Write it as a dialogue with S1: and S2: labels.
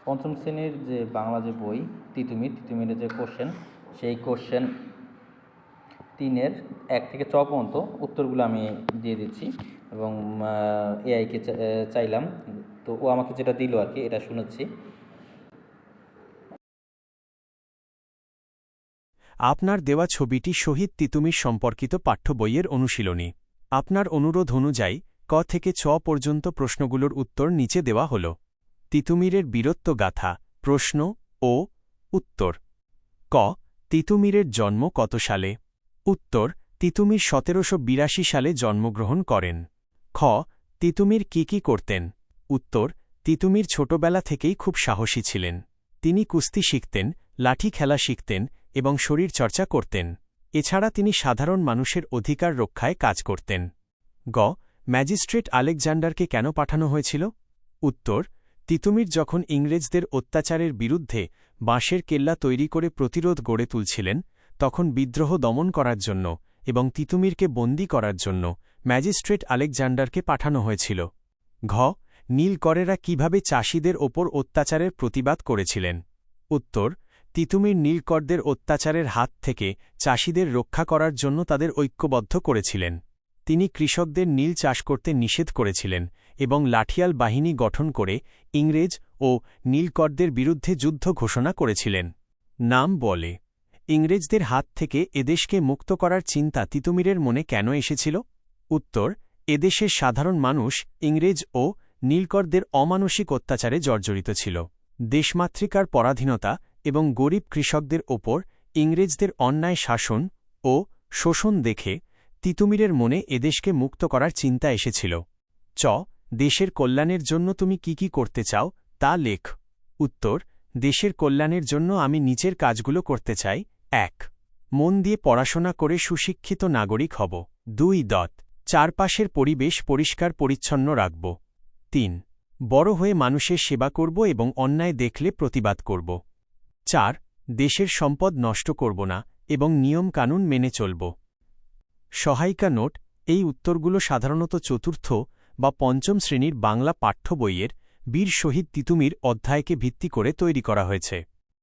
S1: পঞ্চম শ্রেণীর যে বাংলা যে বই তিতুমিরের যে কোশ্চেন, সেই কোশ্চেন 3-এর 1 থেকে 6 পর্যন্ত উত্তরগুলো আমি দিয়ে দিচ্ছি এবং এআইকে চাইলাম, তো ও আমাকে যেটা দিল আর কি এটা শুনেছি।
S2: আপনার দেওয়া ছবিটি শহীদ তিতুমির সম্পর্কিত পাঠ্য বইয়ের অনুশীলনী। আপনার অনুরোধ অনুযায়ী ক থেকে ছ পর্যন্ত প্রশ্নগুলোর উত্তর নিচে দেওয়া হল। তিতুমিরের বীরত্ব গাথা, প্রশ্ন ও উত্তর। ক. তিতুমিরের জন্ম কত সালে? উত্তর: তিতুমির 1782 সালে জন্মগ্রহণ করেন। খ. তিতুমির কি করতেন? উত্তর: তিতুমির ছোটবেলা থেকেই খুব সাহসী ছিলেন। তিনি কুস্তি শিখতেন, লাঠি খেলা শিখতেন এবং শরীরচর্চা করতেন। এছাড়া তিনি সাধারণ মানুষের অধিকার রক্ষায় কাজ করতেন। গ. ম্যাজিস্ট্রেট আলেকজান্ডারকে কেন পাঠানো হয়েছিল? উত্তর: তিতুমির যখন ইংরেজদের অত্যাচারের বিরুদ্ধে বাঁশের কেল্লা তৈরি করে প্রতিরোধ গড়ে তুলছিলেন, তখন বিদ্রোহ দমন করার জন্য এবং তিতুমিরকে বন্দী করার জন্য ম্যাজিস্ট্রেট আলেকজান্ডারকে পাঠানো হয়েছিল। ঘ. নীলকরেরা কিভাবে চাষীদের ওপর অত্যাচারের প্রতিবাদ করেছিলেন? উত্তর: তিতুমির নীলকরদের অত্যাচারের হাত থেকে চাষীদের রক্ষা করার জন্য তাদের ঐক্যবদ্ধ করেছিলেন। তিনি কৃষকদের নীল চাষ করতে নিষেধ করেছিলেন এবং লাঠিয়াল বাহিনী গঠন করে ইংরেজ ও নীলকরদের বিরুদ্ধে যুদ্ধ ঘোষণা করেছিলেন। নাম বলে ইংরেজদের হাত থেকে এদেশকে মুক্ত করার চিন্তা তিতুমিরের মনে কেন এসেছিল? উত্তর: এদেশের সাধারণ মানুষ ইংরেজ ও নীলকরদের অমানসিক অত্যাচারে জর্জরিত ছিল। দেশমাতৃকার পরাধীনতা এবং গরিব কৃষকদের ওপর ইংরেজদের অন্যায় শাসন ও শোষণ দেখে তিতুমিরের মনে এদেশকে মুক্ত করার চিন্তা এসেছিল। চ. দেশের কল্যাণের জন্য তুমি কি করতে চাও তা লেখ। উত্তর: দেশের কল্যাণের জন্য আমি নিচের কাজগুলো করতে চাই। 1. মন দিয়ে পড়াশোনা করে সুশিক্ষিত নাগরিক হব। 2. চারপাশের পরিবেশ পরিষ্কার পরিচ্ছন্ন রাখব। 3. বড় হয়ে মানুষের সেবা করব এবং অন্যায় দেখলে প্রতিবাদ করব। 4. দেশের সম্পদ নষ্ট করব না এবং নিয়ম কানুন মেনে চলব। সহায়িকা নোট: এই উত্তরগুলো সাধারণত চতুর্থ বা পঞ্চম শ্রেণীর বাংলা পাঠ্য বইয়ের বীর শহীদ তিতুমির অধ্যায়কে ভিত্তি করে তৈরি করা হয়েছে।